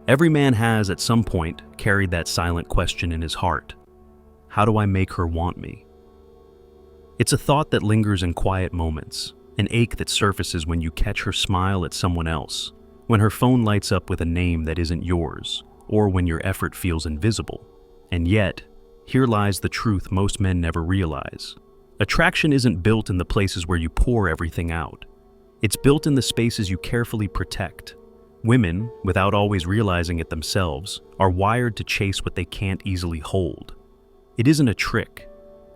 Every man has, at some point, carried that silent question in his heart. How do I make her want me? It's a thought that lingers in quiet moments, an ache that surfaces when you catch her smile at someone else, when her phone lights up with a name that isn't yours, or when your effort feels invisible. And yet, here lies the truth most men never realize. Attraction isn't built in the places where you pour everything out. It's built in the spaces you carefully protect. Women, without always realizing it themselves, are wired to chase what they can't easily hold. It isn't a trick.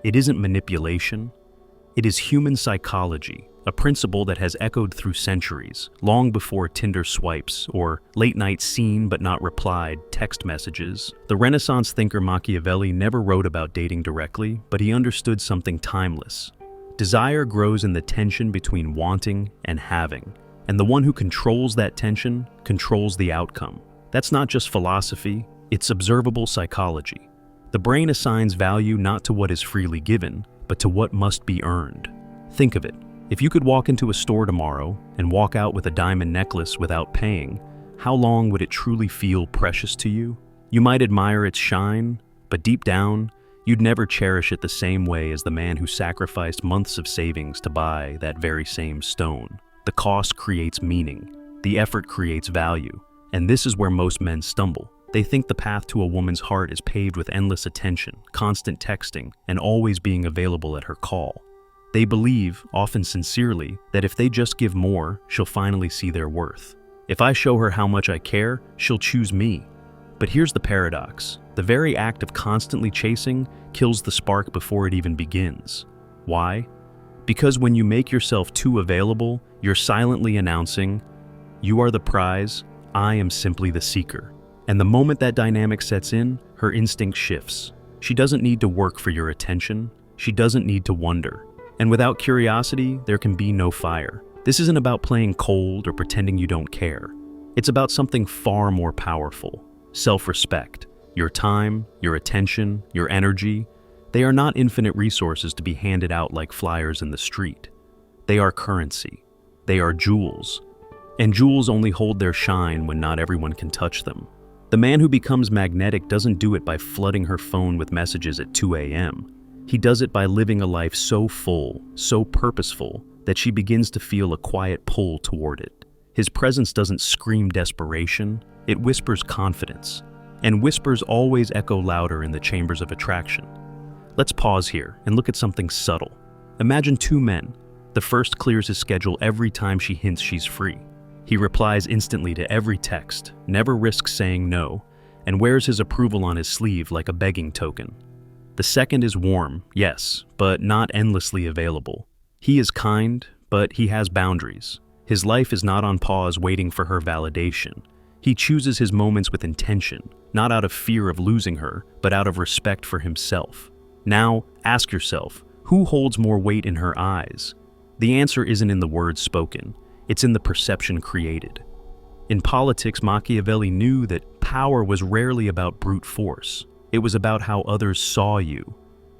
It isn't manipulation. It is human psychology, a principle that has echoed through centuries, long before Tinder swipes or late-night seen but not replied text messages. The Renaissance thinker Machiavelli never wrote about dating directly, but he understood something timeless. Desire grows in the tension between wanting and having, and the one who controls that tension controls the outcome. That's not just philosophy, it's observable psychology. The brain assigns value not to what is freely given, but to what must be earned. Think of it. If you could walk into a store tomorrow and walk out with a diamond necklace without paying, how long would it truly feel precious to you? You might admire its shine, but deep down, you'd never cherish it the same way as the man who sacrificed months of savings to buy that very same stone. The cost creates meaning. The effort creates value. And this is where most men stumble. They think the path to a woman's heart is paved with endless attention, constant texting, and always being available at her call. They believe, often sincerely, that if they just give more, she'll finally see their worth. If I show her how much I care, she'll choose me. But here's the paradox. The very act of constantly chasing kills the spark before it even begins. Why? Because when you make yourself too available, you're silently announcing, "You are the prize, I am simply the seeker." And the moment that dynamic sets in, her instinct shifts. She doesn't need to work for your attention. She doesn't need to wonder. And without curiosity, there can be no fire. This isn't about playing cold or pretending you don't care. It's about something far more powerful: self-respect. Your time, your attention, your energy, they are not infinite resources to be handed out like flyers in the street. They are currency. They are jewels. And jewels only hold their shine when not everyone can touch them. The man who becomes magnetic doesn't do it by flooding her phone with messages at 2 a.m. He does it by living a life so full, so purposeful, that she begins to feel a quiet pull toward it. His presence doesn't scream desperation, it whispers confidence. And whispers always echo louder in the chambers of attraction. Let's pause here and look at something subtle. Imagine two men. The first clears his schedule every time she hints she's free. He replies instantly to every text, never risks saying no, and wears his approval on his sleeve like a begging token. The second is warm, yes, but not endlessly available. He is kind, but he has boundaries. His life is not on pause waiting for her validation. He chooses his moments with intention, not out of fear of losing her, but out of respect for himself. Now, ask yourself, who holds more weight in her eyes? The answer isn't in the words spoken. It's in the perception created. In politics, Machiavelli knew that power was rarely about brute force. It was about how others saw you.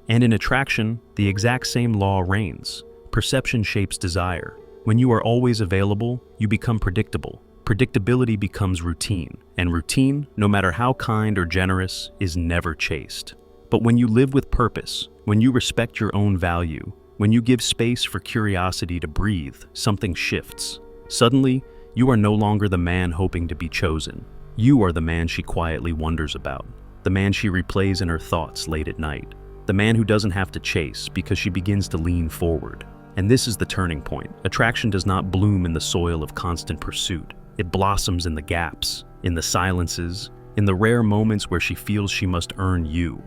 And in attraction, the exact same law reigns. Perception shapes desire. When you are always available, you become predictable. Predictability becomes routine. And routine, no matter how kind or generous, is never chased. But when you live with purpose, when you respect your own value, when you give space for curiosity to breathe, something shifts. Suddenly, you are no longer the man hoping to be chosen. You are the man she quietly wonders about, the man she replays in her thoughts late at night, the man who doesn't have to chase because she begins to lean forward. And this is the turning point. Attraction does not bloom in the soil of constant pursuit. It blossoms in the gaps, in the silences, in the rare moments where she feels she must earn you.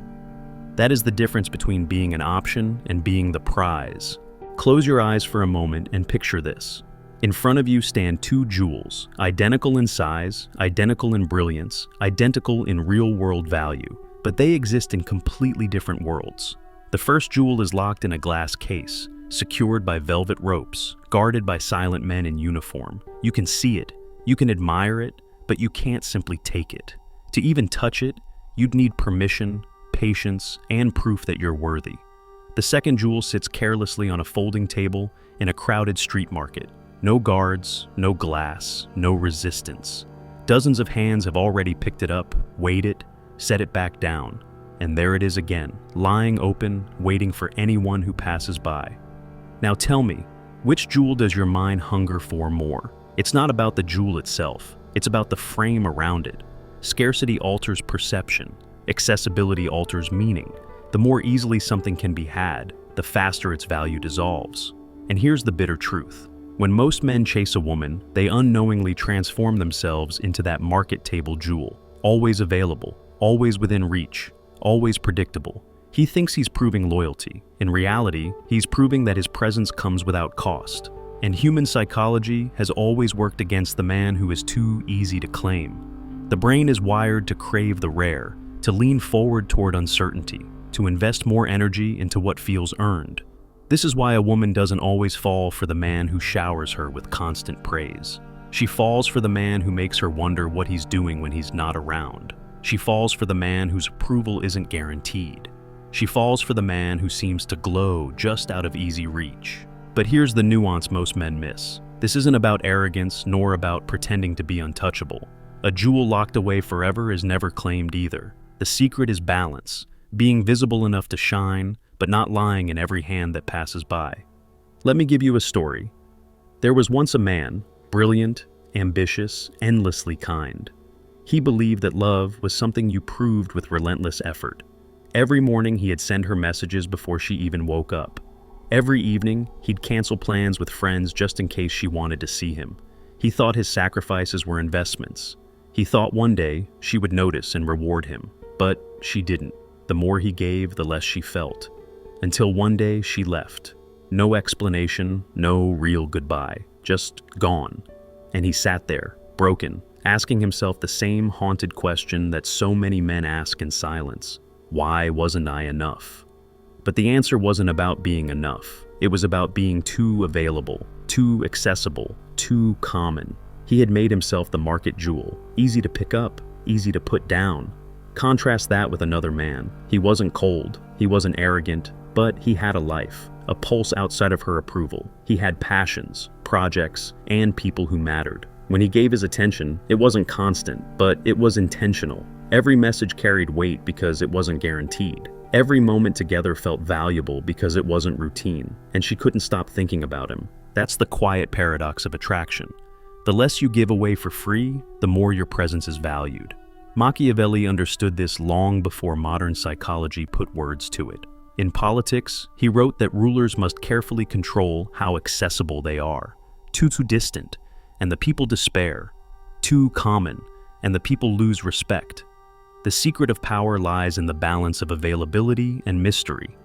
That is the difference between being an option and being the prize. Close your eyes for a moment and picture this. In front of you stand two jewels, identical in size, identical in brilliance, identical in real-world value, but they exist in completely different worlds. The first jewel is locked in a glass case, secured by velvet ropes, guarded by silent men in uniform. You can see it, you can admire it, but you can't simply take it. To even touch it, you'd need permission, patience, and proof that you're worthy. The second jewel sits carelessly on a folding table in a crowded street market. No guards, no glass, no resistance. Dozens of hands have already picked it up, weighed it, set it back down, and there it is again, lying open, waiting for anyone who passes by. Now tell me, which jewel does your mind hunger for more? It's not about the jewel itself, it's about the frame around it. Scarcity alters perception. Accessibility alters meaning. The more easily something can be had, the faster its value dissolves. And here's the bitter truth. When most men chase a woman, they unknowingly transform themselves into that market table jewel, always available, always within reach, always predictable. He thinks he's proving loyalty. In reality, he's proving that his presence comes without cost. And human psychology has always worked against the man who is too easy to claim. The brain is wired to crave the rare, to lean forward toward uncertainty, to invest more energy into what feels earned. This is why a woman doesn't always fall for the man who showers her with constant praise. She falls for the man who makes her wonder what he's doing when he's not around. She falls for the man whose approval isn't guaranteed. She falls for the man who seems to glow just out of easy reach. But here's the nuance most men miss. This isn't about arrogance nor about pretending to be untouchable. A jewel locked away forever is never claimed either. The secret is balance, being visible enough to shine, but not lying in every hand that passes by. Let me give you a story. There was once a man, brilliant, ambitious, endlessly kind. He believed that love was something you proved with relentless effort. Every morning he'd send her messages before she even woke up. Every evening, he'd cancel plans with friends just in case she wanted to see him. He thought his sacrifices were investments. He thought one day she would notice and reward him, but she didn't. The more he gave, the less she felt. Until one day she left. No explanation, no real goodbye, just gone. And he sat there, broken, asking himself the same haunted question that so many men ask in silence. Why wasn't I enough? But the answer wasn't about being enough. It was about being too available, too accessible, too common. He had made himself the market jewel, easy to pick up, easy to put down. Contrast that with another man. He wasn't cold, he wasn't arrogant, but he had a life, a pulse outside of her approval. He had passions, projects, and people who mattered. When he gave his attention, it wasn't constant, but it was intentional. Every message carried weight because it wasn't guaranteed. Every moment together felt valuable because it wasn't routine, and she couldn't stop thinking about him. That's the quiet paradox of attraction. The less you give away for free, the more your presence is valued. Machiavelli understood this long before modern psychology put words to it. In politics, he wrote that rulers must carefully control how accessible they are. Too distant, and the people despair. Too common, and the people lose respect. The secret of power lies in the balance of availability and mystery.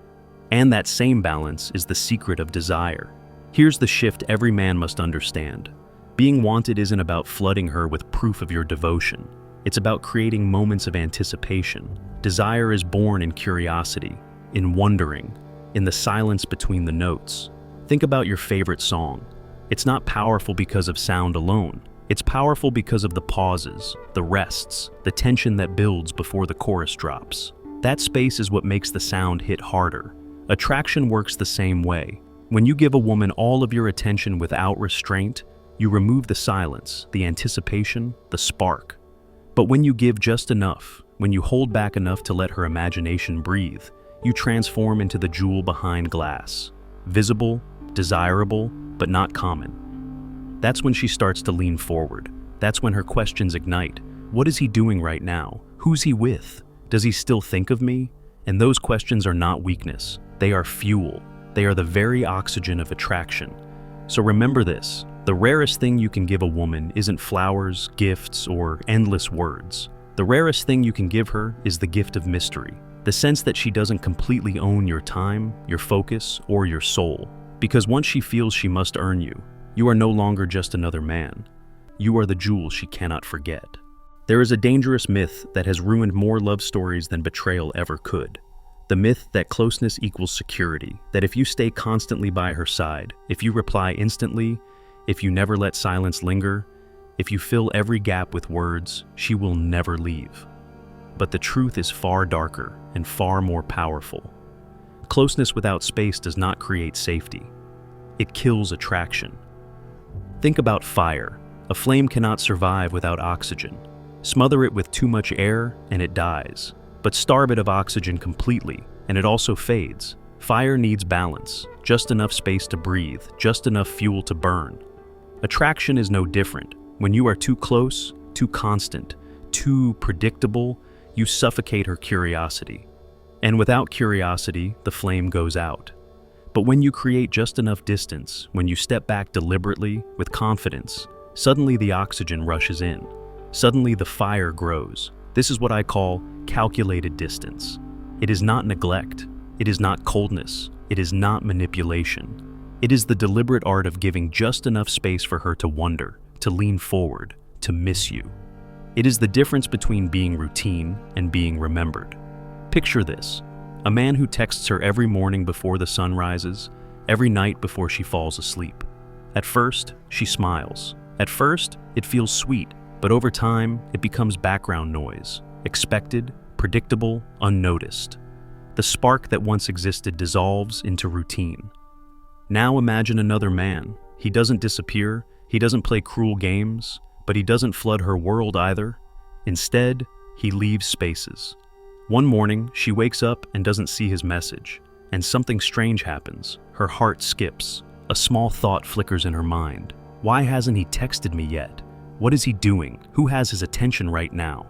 And that same balance is the secret of desire. Here's the shift every man must understand. Being wanted isn't about flooding her with proof of your devotion. It's about creating moments of anticipation. Desire is born in curiosity, in wondering, in the silence between the notes. Think about your favorite song. It's not powerful because of sound alone. It's powerful because of the pauses, the rests, the tension that builds before the chorus drops. That space is what makes the sound hit harder. Attraction works the same way. When you give a woman all of your attention without restraint, you remove the silence, the anticipation, the spark. But when you give just enough, when you hold back enough to let her imagination breathe, you transform into the jewel behind glass. Visible, desirable, but not common. That's when she starts to lean forward. That's when her questions ignite. What is he doing right now? Who's he with? Does he still think of me? And those questions are not weakness. They are fuel. They are the very oxygen of attraction. So remember this. The rarest thing you can give a woman isn't flowers, gifts, or endless words. The rarest thing you can give her is the gift of mystery. The sense that she doesn't completely own your time, your focus, or your soul. Because once she feels she must earn you, you are no longer just another man. You are the jewel she cannot forget. There is a dangerous myth that has ruined more love stories than betrayal ever could. The myth that closeness equals security, that if you stay constantly by her side, if you reply instantly, if you never let silence linger, if you fill every gap with words, she will never leave. But the truth is far darker and far more powerful. Closeness without space does not create safety. It kills attraction. Think about fire. A flame cannot survive without oxygen. Smother it with too much air and it dies. But starve it of oxygen completely and it also fades. Fire needs balance, just enough space to breathe, just enough fuel to burn. Attraction is no different. When you are too close, too constant, too predictable, you suffocate her curiosity. And without curiosity, the flame goes out. But when you create just enough distance, when you step back deliberately, with confidence, suddenly the oxygen rushes in. Suddenly the fire grows. This is what I call calculated distance. It is not neglect. It is not coldness. It is not manipulation. It is the deliberate art of giving just enough space for her to wonder, to lean forward, to miss you. It is the difference between being routine and being remembered. Picture this: a man who texts her every morning before the sun rises, every night before she falls asleep. At first, she smiles. At first, it feels sweet, but over time, it becomes background noise, expected, predictable, unnoticed. The spark that once existed dissolves into routine. Now imagine another man. He doesn't disappear, he doesn't play cruel games, but he doesn't flood her world either. Instead, he leaves spaces. One morning, she wakes up and doesn't see his message, and something strange happens. Her heart skips. A small thought flickers in her mind. Why hasn't he texted me yet? What is he doing? Who has his attention right now?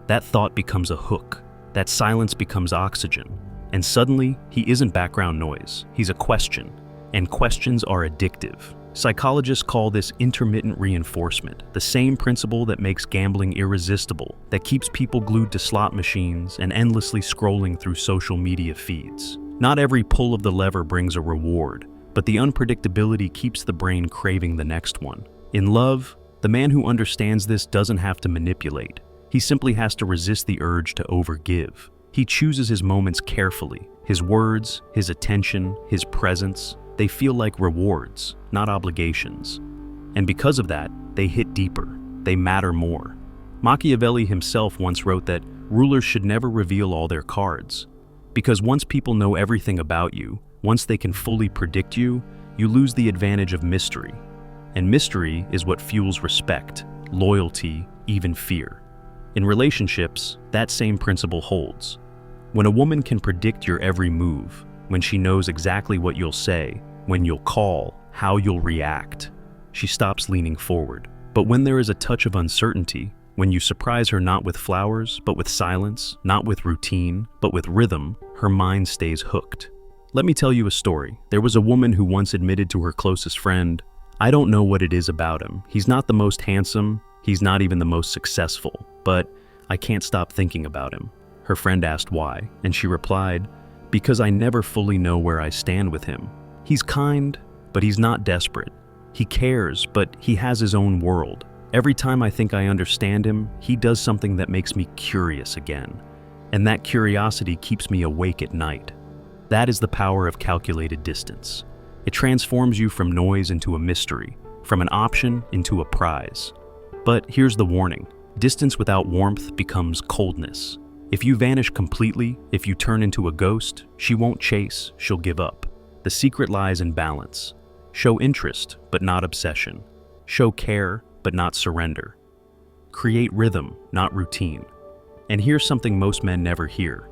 That thought becomes a hook. That silence becomes oxygen. And suddenly, he isn't background noise. He's a question. And questions are addictive. Psychologists call this intermittent reinforcement, the same principle that makes gambling irresistible, that keeps people glued to slot machines and endlessly scrolling through social media feeds. Not every pull of the lever brings a reward, but the unpredictability keeps the brain craving the next one. In love, the man who understands this doesn't have to manipulate. He simply has to resist the urge to overgive. He chooses his moments carefully. His words, his attention, his presence, they feel like rewards, not obligations. And because of that, they hit deeper. They matter more. Machiavelli himself once wrote that rulers should never reveal all their cards. Because once people know everything about you, once they can fully predict you, you lose the advantage of mystery. And mystery is what fuels respect, loyalty, even fear. In relationships, that same principle holds. When a woman can predict your every move, when she knows exactly what you'll say, when you'll call, how you'll react, she stops leaning forward. But when there is a touch of uncertainty, when you surprise her not with flowers, but with silence, not with routine, but with rhythm, her mind stays hooked. Let me tell you a story. There was a woman who once admitted to her closest friend, "I don't know what it is about him. He's not the most handsome, he's not even the most successful, but I can't stop thinking about him." Her friend asked why, and she replied, "Because I never fully know where I stand with him. He's kind, but he's not desperate. He cares, but he has his own world. Every time I think I understand him, he does something that makes me curious again. And that curiosity keeps me awake at night." That is the power of calculated distance. It transforms you from noise into a mystery, from an option into a prize. But here's the warning. Distance without warmth becomes coldness. If you vanish completely, if you turn into a ghost, she won't chase, she'll give up. The secret lies in balance. Show interest, but not obsession. Show care, but not surrender. Create rhythm, not routine. And here's something most men never hear.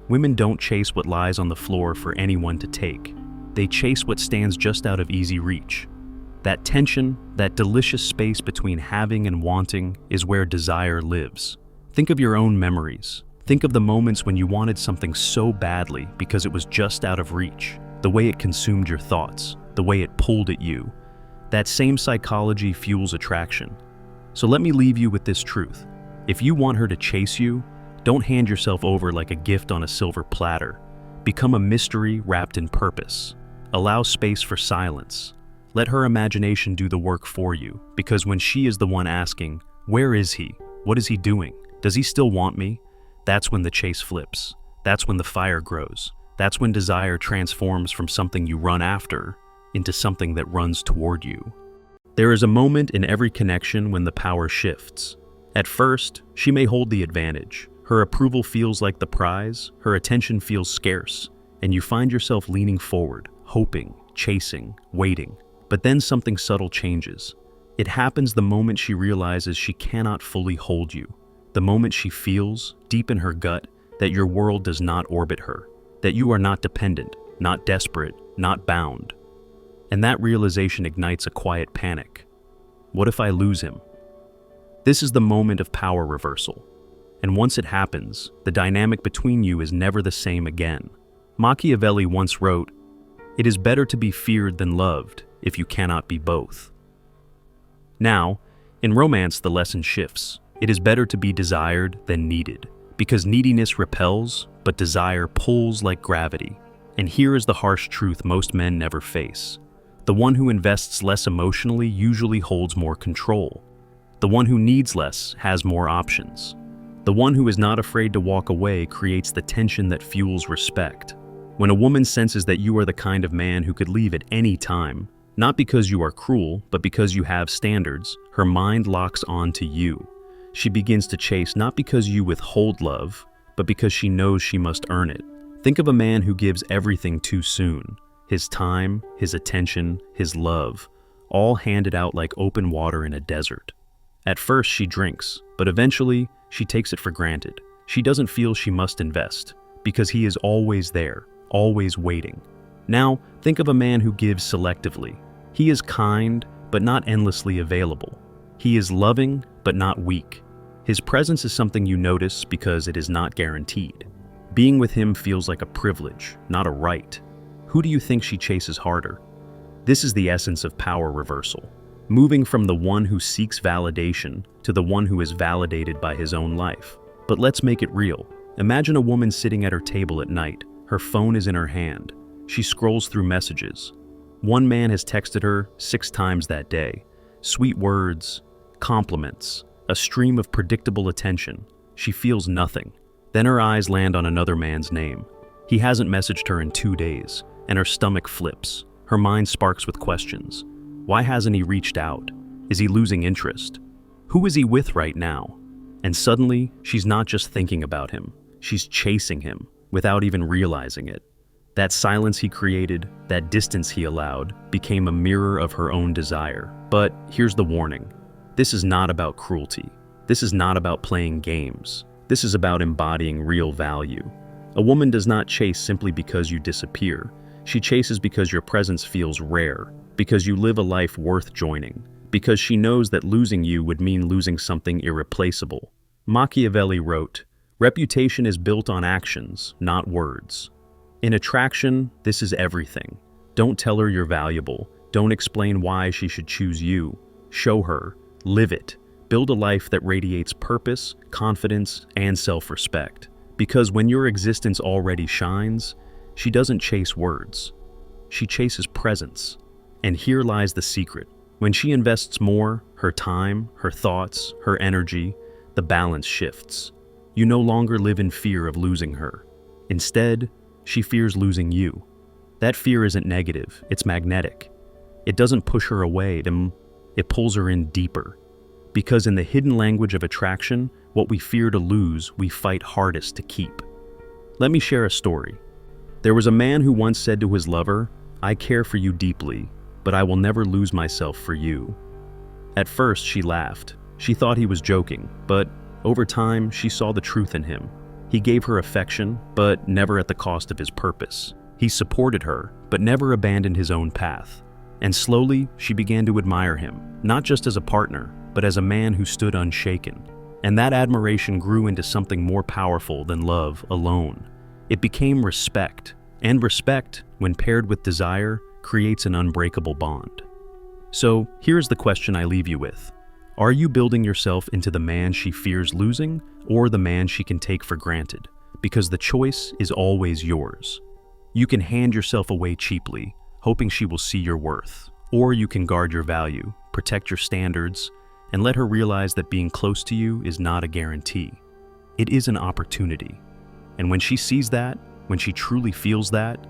Women don't chase what lies on the floor for anyone to take. They chase what stands just out of easy reach. That tension, that delicious space between having and wanting, is where desire lives. Think of your own memories. Think of the moments when you wanted something so badly because it was just out of reach. The way it consumed your thoughts, the way it pulled at you. That same psychology fuels attraction. So let me leave you with this truth. If you want her to chase you, don't hand yourself over like a gift on a silver platter. Become a mystery wrapped in purpose. Allow space for silence. Let her imagination do the work for you, because when she is the one asking, "Where is he? What is he doing? Does he still want me?" That's when the chase flips. That's when the fire grows. That's when desire transforms from something you run after into something that runs toward you. There is a moment in every connection when the power shifts. At first, she may hold the advantage. Her approval feels like the prize, her attention feels scarce, and you find yourself leaning forward, hoping, chasing, waiting. But then something subtle changes. It happens the moment she realizes she cannot fully hold you, the moment she feels, deep in her gut, that your world does not orbit her, that you are not dependent, not desperate, not bound. And that realization ignites a quiet panic. What if I lose him? This is the moment of power reversal. And once it happens, the dynamic between you is never the same again. Machiavelli once wrote, "It is better to be feared than loved if you cannot be both." Now, in romance, the lesson shifts. It is better to be desired than needed, because neediness repels, but desire pulls like gravity. And here is the harsh truth most men never face. The one who invests less emotionally usually holds more control. The one who needs less has more options. The one who is not afraid to walk away creates the tension that fuels respect. When a woman senses that you are the kind of man who could leave at any time, not because you are cruel, but because you have standards, her mind locks on to you. She begins to chase not because you withhold love, but because she knows she must earn it. Think of a man who gives everything too soon. His time, his attention, his love, all handed out like open water in a desert. At first she drinks, but eventually she takes it for granted. She doesn't feel she must invest, because he is always there, always waiting. Now, think of a man who gives selectively. He is kind, but not endlessly available. He is loving, but not weak. His presence is something you notice because it is not guaranteed. Being with him feels like a privilege, not a right. Who do you think she chases harder? This is the essence of power reversal. Moving from the one who seeks validation to the one who is validated by his own life. But let's make it real. Imagine a woman sitting at her table at night. Her phone is in her hand. She scrolls through messages. One man has texted her 6 times that day. Sweet words, compliments, a stream of predictable attention. She feels nothing. Then her eyes land on another man's name. He hasn't messaged her in 2 days, and her stomach flips. Her mind sparks with questions. Why hasn't he reached out? Is he losing interest? Who is he with right now? And suddenly, she's not just thinking about him. She's chasing him without even realizing it. That silence he created, that distance he allowed, became a mirror of her own desire. But here's the warning. This is not about cruelty. This is not about playing games. This is about embodying real value. A woman does not chase simply because you disappear. She chases because your presence feels rare, because you live a life worth joining, because she knows that losing you would mean losing something irreplaceable. Machiavelli wrote, "Reputation is built on actions, not words." In attraction, this is everything. Don't tell her you're valuable. Don't explain why she should choose you. Show her. Live it. Build a life that radiates purpose, confidence, and self-respect. Because when your existence already shines, she doesn't chase words. She chases presence. And here lies the secret. When she invests more, her time, her thoughts, her energy, the balance shifts. You no longer live in fear of losing her. Instead, she fears losing you. That fear isn't negative, it's magnetic. It doesn't push her away, it pulls her in deeper. Because in the hidden language of attraction, what we fear to lose, we fight hardest to keep. Let me share a story. There was a man who once said to his lover, "I care for you deeply, but I will never lose myself for you." At first, she laughed. She thought he was joking, but over time, she saw the truth in him. He gave her affection, but never at the cost of his purpose. He supported her, but never abandoned his own path. And slowly, she began to admire him, not just as a partner, but as a man who stood unshaken. And that admiration grew into something more powerful than love alone. It became respect, and respect, when paired with desire, creates an unbreakable bond. So, here's the question I leave you with. Are you building yourself into the man she fears losing, or the man she can take for granted? Because the choice is always yours. You can hand yourself away cheaply, hoping she will see your worth. Or you can guard your value, protect your standards, and let her realize that being close to you is not a guarantee. It is an opportunity. And when she sees that, when she truly feels that,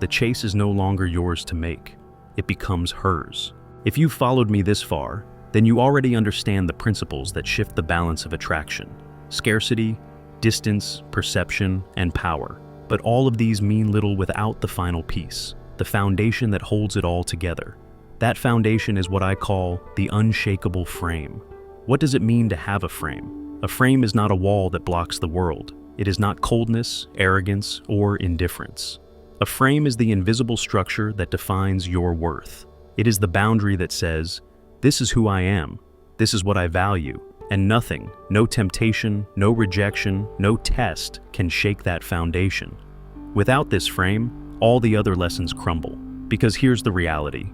the chase is no longer yours to make. It becomes hers. If you've followed me this far, then you already understand the principles that shift the balance of attraction. Scarcity, distance, perception, and power. But all of these mean little without the final piece, the foundation that holds it all together. That foundation is what I call the unshakable frame. What does it mean to have a frame? A frame is not a wall that blocks the world. It is not coldness, arrogance, or indifference. A frame is the invisible structure that defines your worth. It is the boundary that says, this is who I am, this is what I value, and nothing, no temptation, no rejection, no test can shake that foundation. Without this frame, all the other lessons crumble. Because here's the reality.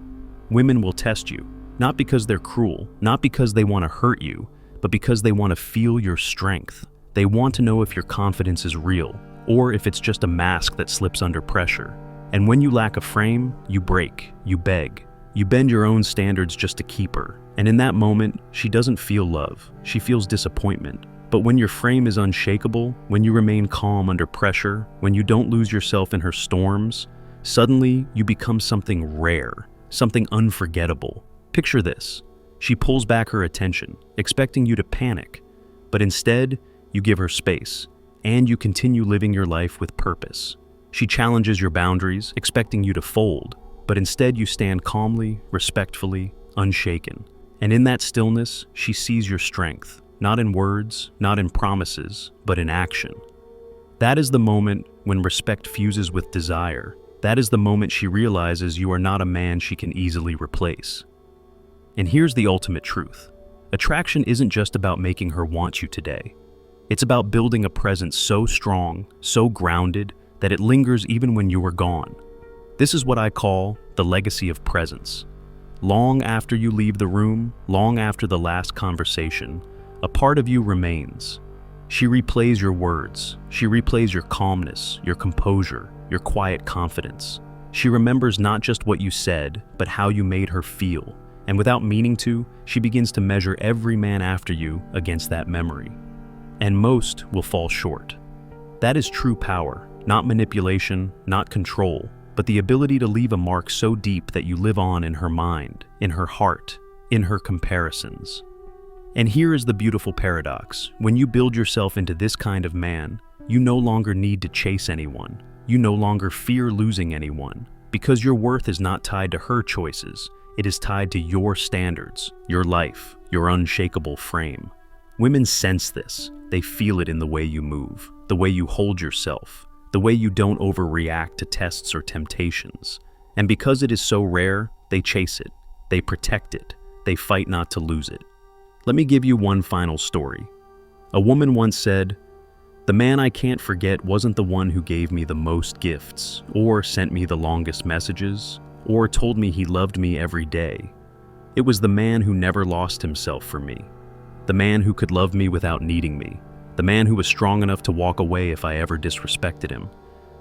Women will test you, not because they're cruel, not because they want to hurt you, but because they want to feel your strength. They want to know if your confidence is real, or if it's just a mask that slips under pressure. And when you lack a frame, you break, you beg, you bend your own standards just to keep her. And in that moment, she doesn't feel love, she feels disappointment. But when your frame is unshakable, when you remain calm under pressure, when you don't lose yourself in her storms, suddenly you become something rare, something unforgettable. Picture this. She pulls back her attention, expecting you to panic. But instead, you give her space, and you continue living your life with purpose. She challenges your boundaries, expecting you to fold, but instead you stand calmly, respectfully, unshaken. And in that stillness, she sees your strength, not in words, not in promises, but in action. That is the moment when respect fuses with desire. That is the moment she realizes you are not a man she can easily replace. And here's the ultimate truth. Attraction isn't just about making her want you today. It's about building a presence so strong, so grounded, that it lingers even when you are gone. This is what I call the legacy of presence. Long after you leave the room, long after the last conversation, a part of you remains. She replays your words. She replays your calmness, your composure, your quiet confidence. She remembers not just what you said, but how you made her feel. And without meaning to, she begins to measure every man after you against that memory. And most will fall short. That is true power, not manipulation, not control, but the ability to leave a mark so deep that you live on in her mind, in her heart, in her comparisons. And here is the beautiful paradox. When you build yourself into this kind of man, you no longer need to chase anyone. You no longer fear losing anyone, because your worth is not tied to her choices. It is tied to your standards, your life, your unshakable frame. Women sense this. They feel it in the way you move, the way you hold yourself, the way you don't overreact to tests or temptations. And because it is so rare, they chase it, they protect it, they fight not to lose it. Let me give you one final story. A woman once said, "The man I can't forget wasn't the one who gave me the most gifts, or sent me the longest messages, or told me he loved me every day. It was the man who never lost himself for me. The man who could love me without needing me. The man who was strong enough to walk away if I ever disrespected him.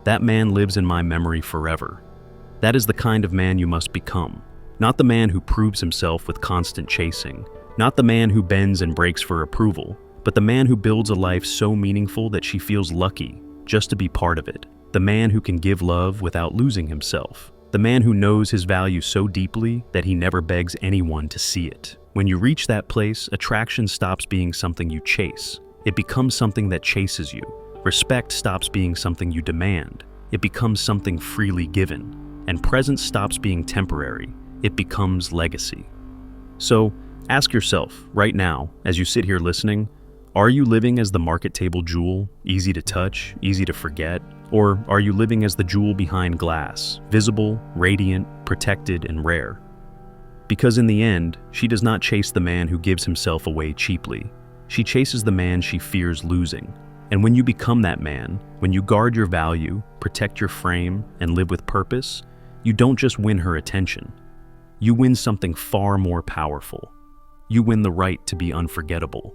That man lives in my memory forever." That is the kind of man you must become. Not the man who proves himself with constant chasing. Not the man who bends and breaks for approval, but the man who builds a life so meaningful that she feels lucky just to be part of it. The man who can give love without losing himself. The man who knows his value so deeply that he never begs anyone to see it. When you reach that place, attraction stops being something you chase. It becomes something that chases you. Respect stops being something you demand. It becomes something freely given. And presence stops being temporary. It becomes legacy. So, ask yourself, right now, as you sit here listening, are you living as the market table jewel, easy to touch, easy to forget? Or are you living as the jewel behind glass, visible, radiant, protected, and rare? Because in the end, she does not chase the man who gives himself away cheaply. She chases the man she fears losing. And when you become that man, when you guard your value, protect your frame, and live with purpose, you don't just win her attention. You win something far more powerful. You win the right to be unforgettable.